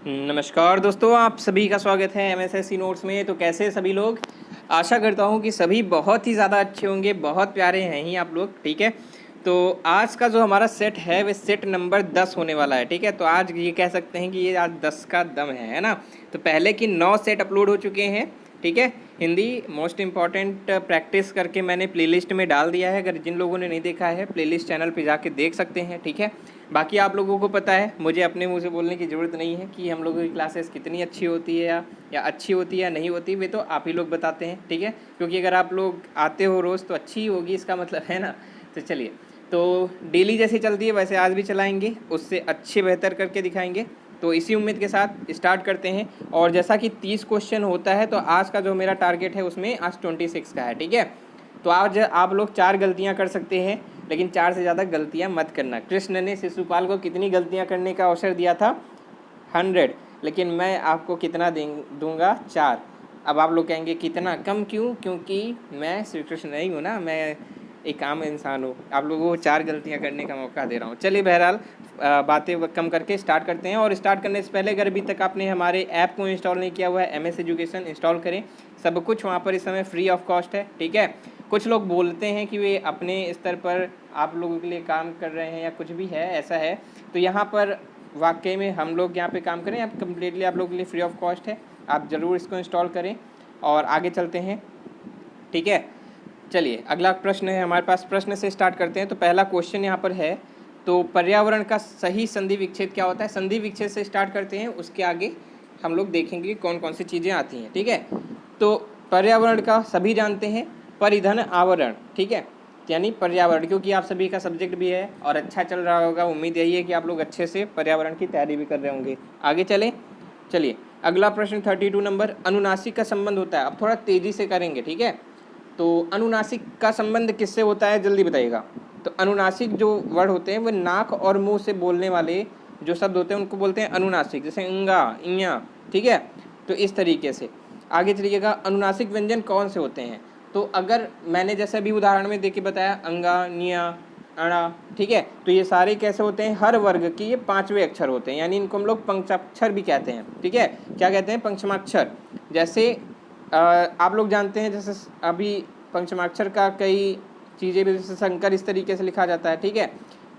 नमस्कार दोस्तों, आप सभी का स्वागत है एमएसएससी नोट्स में। तो कैसे हैं सभी लोग? आशा करता हूँ कि सभी बहुत ही ज़्यादा अच्छे होंगे, बहुत प्यारे हैं ही आप लोग। ठीक है, तो आज का जो हमारा सेट है वह सेट नंबर 10 होने वाला है। ठीक है, तो आज ये कह सकते हैं कि ये आज 10 का दम है ना। तो पहले की 9 सेट अपलोड हो चुके हैं। ठीक है, हिंदी मोस्ट इम्पॉर्टेंट प्रैक्टिस करके मैंने प्लेलिस्ट में डाल दिया है। अगर जिन लोगों ने नहीं देखा है प्लेलिस्ट चैनल पे जाके देख सकते हैं। ठीक है, बाकी आप लोगों को पता है, मुझे अपने मुंह से बोलने की ज़रूरत नहीं है कि हम लोगों की क्लासेस कितनी अच्छी होती है या अच्छी होती है या नहीं होती। वे तो आप ही लोग बताते हैं। ठीक है, क्योंकि अगर आप लोग आते हो रोज़ तो अच्छी ही होगी, इसका मतलब है ना। तो चलिए, तो डेली जैसे चलती है वैसे आज भी चलाएंगे, उससे अच्छे बेहतर करके दिखाएंगे। तो इसी उम्मीद के साथ स्टार्ट करते हैं। और जैसा कि 30 क्वेश्चन होता है, तो आज का जो मेरा टारगेट है उसमें आज 26 का है। ठीक है, तो आज आप लोग 4 गलतियां कर सकते हैं, लेकिन 4 से ज़्यादा गलतियां मत करना। कृष्ण ने शिशुपाल को कितनी गलतियां करने का अवसर दिया था? 100, लेकिन मैं आपको कितना दूंगा? 4। अब आप लोग कहेंगे कितना कम क्यों? क्योंकि मैं श्री कृष्ण नहीं हूँ ना, मैं एक आम इंसान हूँ। आप लोगों को 4 गलतियाँ करने का मौका दे रहा हूँ। चलिए, बहरहाल बातें कम करके स्टार्ट करते हैं। और स्टार्ट करने से पहले अगर अभी तक आपने हमारे ऐप को इंस्टॉल नहीं किया हुआ है, एमएस एजुकेशन, इंस्टॉल करें। सब कुछ वहाँ पर इस समय फ्री ऑफ कॉस्ट है। ठीक है, कुछ लोग बोलते हैं कि वे अपने स्तर पर आप लोगों के लिए काम कर रहे हैं या कुछ भी है, ऐसा है तो यहाँ पर वाकई में हम लोग यहाँ पे काम करें। अब कम्प्लीटली आप लोगों के लिए फ्री ऑफ कॉस्ट है, आप ज़रूर इसको इंस्टॉल करें। और आगे चलते हैं। ठीक है, चलिए अगला प्रश्न है हमारे पास। प्रश्न से स्टार्ट करते हैं। तो पहला क्वेश्चन यहाँ पर है, तो पर्यावरण का सही संधि विच्छेद क्या होता है? संधि विच्छेद से स्टार्ट करते हैं, उसके आगे हम लोग देखेंगे कौन कौन सी चीज़ें आती हैं। ठीक है, तो पर्यावरण का सभी जानते हैं, परिधन आवरण। ठीक है, यानी पर्यावरण, क्योंकि आप सभी का सब्जेक्ट भी है और अच्छा चल रहा होगा। उम्मीद यही है कि आप लोग अच्छे से पर्यावरण की तैयारी भी कर रहे होंगे। आगे चलें। चलिए अगला प्रश्न 32 नंबर, अनुनासिक का संबंध होता है। अब थोड़ा तेज़ी से करेंगे। ठीक है, तो अनुनासिक का संबंध किससे होता है, जल्दी बताइएगा। तो अनुनासिक जो वर्ड होते हैं वो नाक और मुंह से बोलने वाले जो शब्द होते हैं उनको बोलते हैं अनुनासिक, जैसे इंगा, इया। ठीक है, तो इस तरीके से आगे चलिएगा। अनुनासिक व्यंजन कौन से होते हैं? तो अगर मैंने जैसे अभी उदाहरण में देके बताया, अंगा, निया, अणा। ठीक है, तो ये सारे कैसे होते हैं? हर वर्ग के ये 5वें अक्षर होते हैं, यानी इनको हम लोग पंचाक्षर भी कहते हैं। ठीक है, क्या कहते हैं? पंचमाक्षर। जैसे आप लोग जानते हैं, जैसे अभी पंचमाक्षर का कई चीज़ें भी, जैसे शंकर इस तरीके से लिखा जाता है। ठीक है,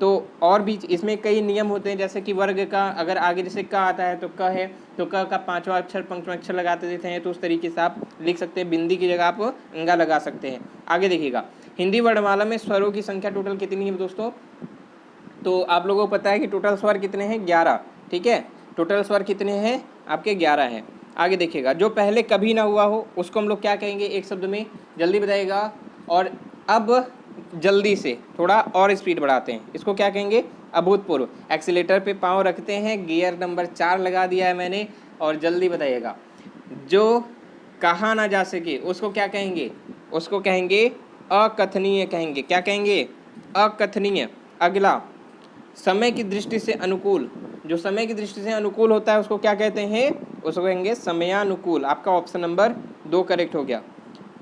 तो और भी इसमें कई नियम होते हैं, जैसे कि वर्ग का अगर आगे जैसे क आता है तो क है, तो क का 5वां अक्षर पंचमाक्षर लगाते देते हैं, तो उस तरीके से आप लिख सकते हैं। बिंदी की जगह आप अंगा लगा सकते हैं। आगे देखिएगा, हिंदी वर्णमाला में स्वरों की संख्या टोटल कितनी है दोस्तों? तो आप लोगों को पता है कि टोटल स्वर कितने हैं? 11। ठीक है, टोटल स्वर कितने हैं आपके? 11 हैं। आगे देखिएगा, जो पहले कभी ना हुआ हो उसको हम लोग क्या कहेंगे एक शब्द में? जल्दी बताइएगा। और अब जल्दी से थोड़ा और स्पीड बढ़ाते हैं, इसको क्या कहेंगे? अभूतपूर्व। एक्सीलेटर पे पाँव रखते हैं, गियर नंबर 4 लगा दिया है मैंने। और जल्दी बताइएगा, जो कहा ना जा सके उसको क्या कहेंगे? उसको कहेंगे अकथनीय कहेंगे। क्या कहेंगे? अकथनीय। अगला, समय की दृष्टि से अनुकूल। जो समय की दृष्टि से अनुकूल होता है उसको क्या कहते हैं? उसको कहेंगे समयानुकूल। आपका ऑप्शन नंबर 2 करेक्ट हो गया।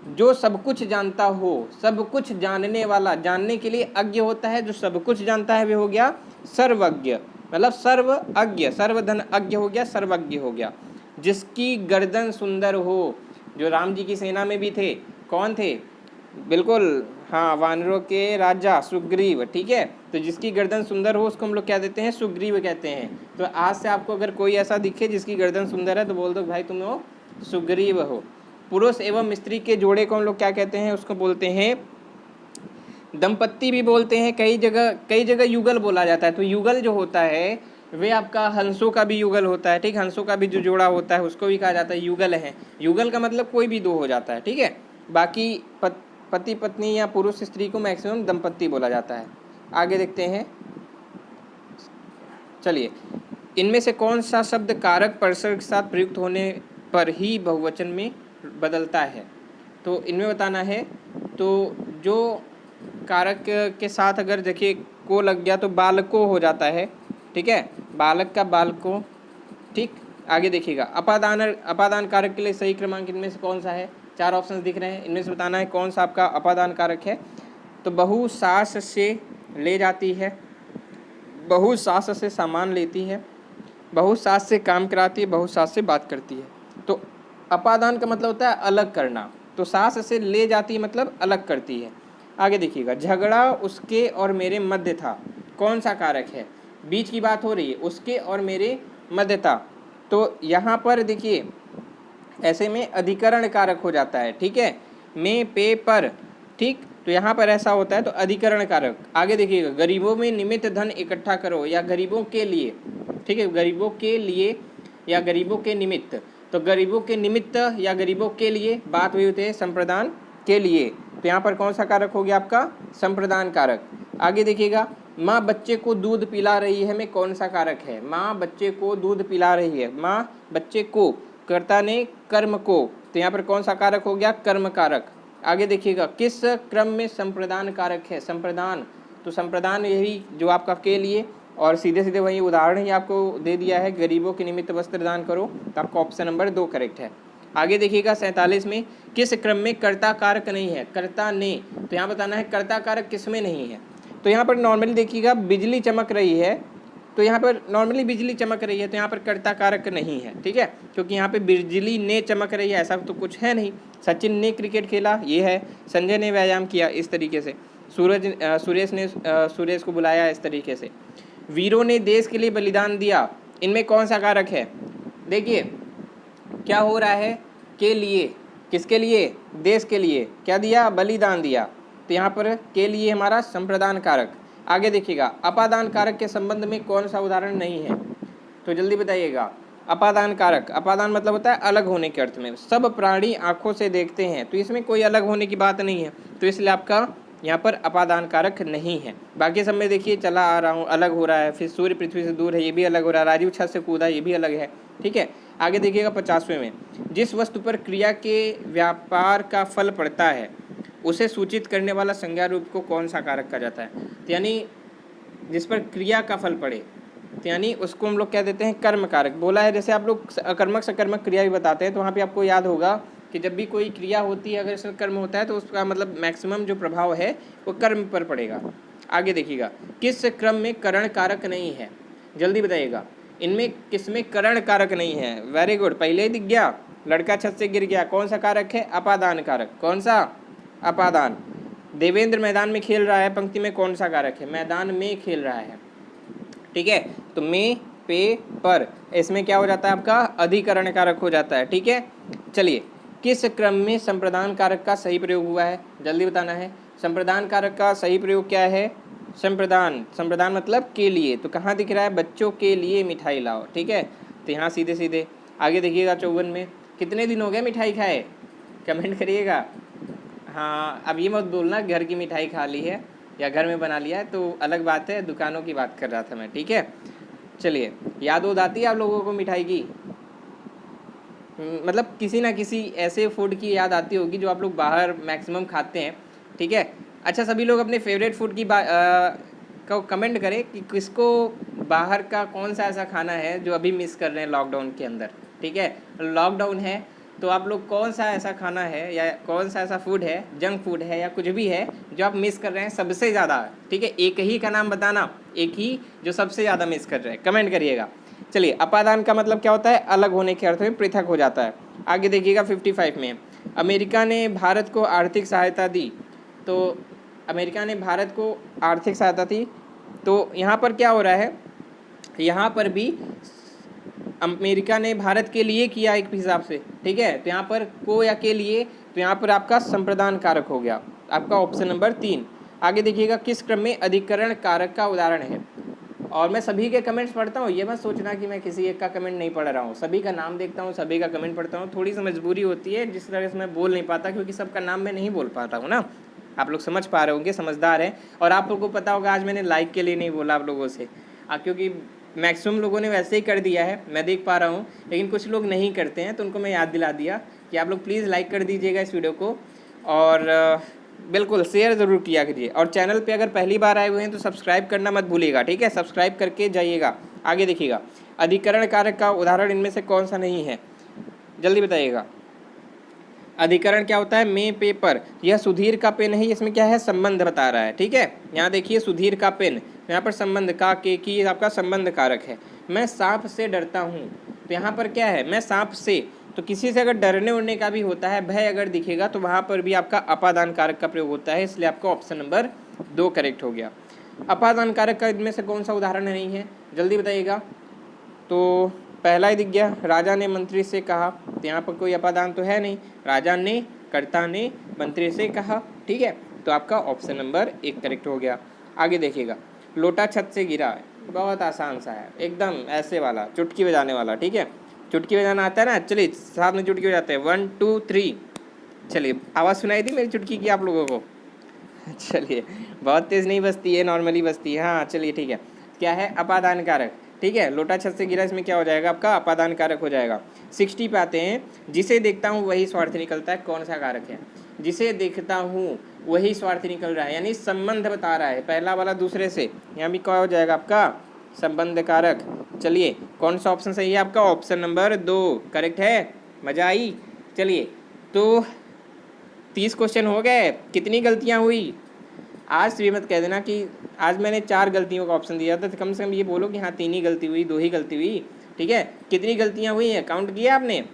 जो सब कुछ जानता हो, सब कुछ जानने वाला, जानने के लिए अज्ञ होता है, जो सब कुछ जानता है वे हो गया सर्वज्ञ, मतलब सर्वज्ञ। सर्वधन अज्ञ हो गया, सर्वज्ञ हो गया। जिसकी गर्दन सुंदर हो, जो राम जी की सेना में भी थे, कौन थे? बिल्कुल हाँ, वानरों के राजा सुग्रीव। ठीक है, तो जिसकी गर्दन सुंदर हो उसको हम लोग क्या देते हैं? सुग्रीव कहते हैं। तो आज से आपको अगर कोई ऐसा दिखे जिसकी गर्दन सुंदर है तो बोल दो भाई तुम हो सुग्रीव हो। पुरुष एवं स्त्री के जोड़े को हम लोग क्या कहते हैं? उसको बोलते हैं दंपत्ति भी बोलते हैं। कई जगह युगल बोला जाता है। तो युगल जो होता है वे आपका हंसों का भी युगल होता है। ठीक, हंसों का भी जो जोड़ा होता है उसको भी कहा जाता है युगल है। युगल का मतलब कोई भी 2 हो जाता है। ठीक है, बाकी पति पत्नी या पुरुष स्त्री को मैक्सिमम दंपत्ति बोला जाता है। आगे देखते हैं। चलिए, इनमें से कौन सा शब्द कारक परसर्ग के साथ प्रयुक्त होने पर ही बहुवचन में बदलता है? तो इनमें बताना है। तो जो कारक के साथ अगर देखिए को लग गया तो बालको हो जाता है। ठीक है, बालक का बालको। ठीक, आगे देखिएगा, अपादान कारक के लिए सही क्रमांक इनमें से कौन सा है? 4 ऑप्शंस दिख रहे हैं, इनमें से बताना है कौन सा आपका अपादान कारक है। तो बहु सास से ले जाती है, बहु सास से सामान लेती है, बहुत साथ से काम कराती है, बहुत साथ से बात करती है। तो अपादान का मतलब होता है अलग करना, तो सास से ले जाती है मतलब अलग करती है। आगे देखिएगा, झगड़ा उसके और मेरे मध्य था, कौन सा कारक है? बीच की बात हो रही है, उसके और मेरे मध्य था। तो यहाँ पर देखिए ऐसे में अधिकरण कारक हो जाता है, ठीक है, में पे पर, ठीक। तो यहाँ पर ऐसा होता है तो अधिकरण कारक। आगे देखिएगा, गरीबों में निमित्त धन इकट्ठा करो या गरीबों के लिए, ठीक है, गरीबों के लिए या गरीबों के निमित्त। तो गरीबों के निमित्त या गरीबों के लिए बात हुई होती है संप्रदान के लिए, तो यहाँ पर कौन सा कारक हो गया आपका? संप्रदान कारक। आगे देखिएगा, माँ बच्चे को दूध पिला रही है में कौन सा कारक है? माँ बच्चे को दूध पिला रही है, माँ बच्चे को, कर्ता ने कर्म को, तो यहाँ पर कौन सा कारक हो गया? कर्म कारक। आगे देखिएगा, किस क्रम में संप्रदान कारक है? संप्रदान, तो संप्रदान यही जो आपका के लिए, और सीधे सीधे वही उदाहरण ही आपको दे दिया है, गरीबों के निमित्त वस्त्र दान करो, तो आपका ऑप्शन नंबर 2 करेक्ट है। आगे देखिएगा 47 में, किस क्रम में कर्ता कारक नहीं है? कर्ता ने, तो यहाँ बताना है कर्ता कारक किस में नहीं है। तो यहाँ पर नॉर्मली देखिएगा, बिजली चमक रही है, तो यहाँ पर नॉर्मली बिजली चमक रही है, तो यहाँ पर कर्ता कारक नहीं है, ठीक है, क्योंकि यहाँ पे बिजली ने चमक रही है ऐसा तो कुछ है नहीं। सचिन ने क्रिकेट खेला, ये है। संजय ने व्यायाम किया, इस तरीके से। सुरेश ने सुरेश को बुलाया, इस तरीके से। वीरों ने देश के लिए बलिदान दिया, इनमें कौन सा कारक है? देखिए क्या हो रहा है, के लिए, किसके लिए? देश के लिए। क्या दिया? बलिदान दिया, तो यहाँ पर के लिए हमारा संप्रदान कारक। आगे देखिएगा, अपादान कारक के संबंध में कौन सा उदाहरण नहीं है? तो जल्दी बताइएगा। अपादान कारक, अपादान मतलब होता है अलग होने के अर्थ में। सब प्राणी आंखों से देखते हैं, तो इसमें कोई अलग होने की बात नहीं है, तो इसलिए आपका यहाँ पर अपादान कारक नहीं है। बाकी सब में देखिए चला आ रहा हूँ, अलग हो रहा है, फिर सूर्य पृथ्वी से दूर है, ये भी अलग हो रहा है, राजीव छत से कूदा, ये भी अलग है, ठीक है। आगे देखिएगा 50वें में, जिस वस्तु पर क्रिया के व्यापार का फल पड़ता है उसे सूचित करने वाला संज्ञा रूप को कौन सा कारक कहा जाता है? तो यानी जिस पर क्रिया का फल पड़े, तो यानी उसको हम लोग कह देते हैं कर्म कारक। बोला है जैसे आप लोग अकर्मक सकर्मक क्रिया भी बताते हैं, तो वहाँ पे आपको याद होगा कि जब भी कोई क्रिया होती है, अगर इसमें कर्म होता है तो उसका मतलब मैक्सिमम जो प्रभाव है वो कर्म पर पड़ेगा। आगे देखिएगा, किस क्रम में करण कारक नहीं है? जल्दी बताइएगा, इनमें किस में करण कारक नहीं है? वेरी गुड, पहले ही दिख गया, लड़का छत से गिर गया, कौन सा कारक है? अपादान कारक। कौन सा? अपादान। देवेंद्र मैदान में खेल रहा है, पंक्ति में कौन सा कारक है? मैदान में खेल रहा है, ठीक है, तो में पे पर, इसमें क्या हो जाता है आपका? अधिकरण कारक हो जाता है, ठीक है। चलिए, किस क्रम में संप्रदान कारक का सही प्रयोग हुआ है? जल्दी बताना है। संप्रदान कारक का सही प्रयोग क्या है? संप्रदान, संप्रदान मतलब के लिए, तो कहाँ दिख रहा है? बच्चों के लिए मिठाई लाओ, ठीक है, तो यहाँ सीधे सीधे। आगे देखिएगा 54 में, कितने दिन हो गए मिठाई खाए? कमेंट करिएगा। हाँ, अब ये मत बोलना घर की मिठाई खा ली है या घर में बना लिया है, तो अलग बात है, दुकानों की बात कर रहा था मैं, ठीक है। चलिए, याद हो आती है आप लोगों को मिठाई की? मतलब किसी ना किसी ऐसे फूड की याद आती होगी जो आप लोग बाहर मैक्सिमम खाते हैं, ठीक है। अच्छा, सभी लोग अपने फेवरेट फूड की को कमेंट करें कि किसको बाहर का कौन सा ऐसा खाना है जो अभी मिस कर रहे हैं लॉकडाउन के अंदर, ठीक है। लॉकडाउन है तो आप लोग कौन सा ऐसा खाना है या कौन सा ऐसा फूड है, जंक फूड है या कुछ भी है जो आप मिस कर रहे हैं सबसे ज़्यादा, ठीक है। एक ही का नाम बताना, एक ही जो सबसे ज़्यादा मिस कर रहे हैं, कमेंट करिएगा। चलिए, अपादान का मतलब क्या होता है? अलग होने के अर्थ में, पृथक हो जाता है। आगे देखिएगा 55 में, अमेरिका ने भारत को आर्थिक सहायता दी, तो अमेरिका ने भारत को आर्थिक सहायता दी, तो यहाँ पर क्या हो रहा है? यहाँ पर भी अमेरिका ने भारत के लिए किया एक हिसाब से, ठीक है, तो यहाँ पर को या के लिए, तो यहाँ पर आपका संप्रदान कारक हो गया, आपका ऑप्शन नंबर 3। आगे देखिएगा, किस क्रम में अधिकरण कारक का उदाहरण है? और मैं सभी के कमेंट्स पढ़ता हूँ, ये मत सोचना कि मैं किसी एक का कमेंट नहीं पढ़ रहा हूँ, सभी का नाम देखता हूँ, सभी का कमेंट पढ़ता हूँ। थोड़ी सी मजबूरी होती है जिस तरह से मैं बोल नहीं पाता, क्योंकि सबका नाम मैं नहीं बोल पाता हूँ ना। आप लोग समझ पा रहे होंगे, समझदार हैं। और आप लोगों को पता होगा आज मैंने लाइक के लिए नहीं बोला आप लोगों से, क्योंकि मैक्सिमम लोगों ने वैसे ही कर दिया है, मैं देख पा रहा हूँ, लेकिन कुछ लोग नहीं करते हैं, तो उनको मैं याद दिला दिया कि आप लोग प्लीज़ लाइक कर दीजिएगा इस वीडियो को, और बिल्कुल शेयर ज़रूर किया कीजिए। और चैनल पे अगर पहली बार आए हुए हैं तो सब्सक्राइब करना मत भूलिएगा, ठीक है, सब्सक्राइब करके जाइएगा। आगे देखिएगा, अधिकरण कारक का उदाहरण इनमें से कौन सा नहीं है? जल्दी बताइएगा। अधिकरण क्या होता है? में पे पर, यह सुधीर का पेन है, इसमें क्या है? संबंध बता रहा है, ठीक है। यहाँ देखिए, सुधीर का पेन, यहाँ पर संबंध का के की आपका संबंध कारक है। मैं सांप से डरता हूँ, तो यहाँ पर क्या है, मैं सांप से, तो किसी से अगर डरने उड़ने का भी होता है, भय अगर दिखेगा तो वहाँ पर भी आपका अपादान कारक का प्रयोग होता है, इसलिए आपका ऑप्शन नंबर 2 करेक्ट हो गया। अपादान कारक का इनमें से कौन सा उदाहरण नहीं है, जल्दी बताइएगा। तो पहला ही दिख गया, राजा ने मंत्री से कहा, तो यहाँ पर कोई अपादान तो है नहीं, राजा ने, कर्ता ने मंत्री से कहा, ठीक है, तो आपका ऑप्शन नंबर 1 करेक्ट हो गया। आगे देखिएगा, लोटा छत से गिरा, बहुत आसान सा है, एकदम ऐसे वाला चुटकी बजाने वाला, ठीक है, चुटकी बजाना आता है ना, चलिए साथ में चुटकी बजाते हैं, 1 2 3। चलिए आवाज़ सुनाई दी मेरी चुटकी की आप लोगों को? चलिए, बहुत तेज़ नहीं बजती है, नॉर्मली बजती है, हाँ चलिए ठीक है। क्या है, अपादान कारक, ठीक है, लोटा छत से गिरा, इसमें क्या हो जाएगा आपका अपादान कारक हो जाएगा। 60 पे आते हैं, जिसे देखता हूँ वही स्वार्थी निकलता है, कौन सा कारक है, जिसे देखता हूँ वही स्वार्थी निकल रहा है, यानी संबंध बता रहा है, पहला वाला दूसरे से, यहाँ भी क्या हो जाएगा आपका संबंध कारक। चलिए कौन सा ऑप्शन सही है आपका, ऑप्शन नंबर 2 करेक्ट है। मज़ा आई? चलिए तो 30 क्वेश्चन हो गए, कितनी गलतियाँ हुई? आज भी मत कह देना कि आज मैंने 4 गलतियों का ऑप्शन दिया था, तो कम से कम ये बोलो कि हाँ 3 ही गलती हुई, 2 ही गलती हुई, ठीक है। कितनी गलतियाँ हुई हैं, काउंट किया आपने?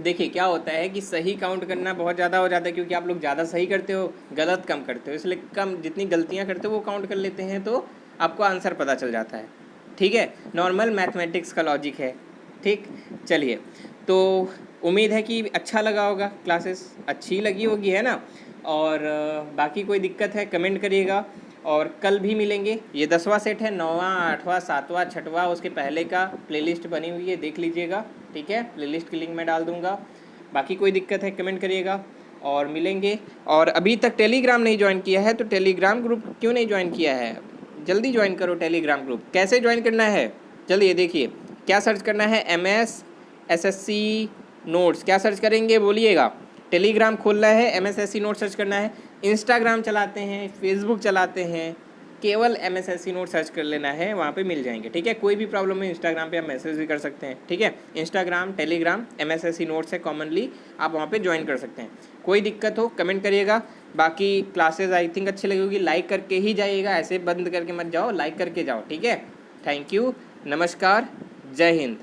देखिए क्या होता है कि सही काउंट करना बहुत ज़्यादा हो जाता है, क्योंकि आप लोग ज़्यादा सही करते हो, गलत कम करते हो, इसलिए कम जितनी गलतियाँ करते हो वो काउंट कर लेते हैं, तो आपको आंसर पता चल जाता है, ठीक है। नॉर्मल मैथमेटिक्स का लॉजिक है, ठीक। चलिए तो उम्मीद है कि अच्छा लगा होगा, क्लासेस अच्छी लगी होगी, है ना। और बाकी कोई दिक्कत है कमेंट करिएगा, और कल भी मिलेंगे। ये 10वां सेट है, 9वां 8वां 7वां 6वां, उसके पहले का प्लेलिस्ट बनी हुई है, देख लीजिएगा, ठीक है। प्लेलिस्ट की लिंक मैं डाल दूंगा। बाकी कोई दिक्कत है कमेंट करिएगा, और मिलेंगे। और अभी तक टेलीग्राम नहीं ज्वाइन किया है तो टेलीग्राम ग्रुप क्यों नहीं ज्वाइन किया है, जल्दी ज्वाइन करो टेलीग्राम ग्रुप। कैसे ज्वाइन करना है, चलिए देखिए, क्या सर्च करना है, MS SSC नोट्स, क्या सर्च करेंगे बोलिएगा। टेलीग्राम खोलना है, MSSC नोट सर्च करना है। इंस्टाग्राम चलाते हैं, फेसबुक चलाते हैं, केवल MSSC नोट सर्च कर लेना है, वहाँ पे मिल जाएंगे, ठीक है। कोई भी प्रॉब्लम है इंस्टाग्राम पे आप मैसेज भी कर सकते हैं, ठीक है। इंस्टाग्राम टेलीग्राम MSSC नोट्स है, कॉमनली आप वहाँ पे ज्वाइन कर सकते हैं। कोई दिक्कत हो कमेंट करिएगा। बाकी क्लासेज आई थिंक अच्छी लगेगी, लाइक करके ही जाइएगा, ऐसे बंद करके मत जाओ, लाइक करके जाओ, ठीक है। थैंक यू, नमस्कार, जय हिंद।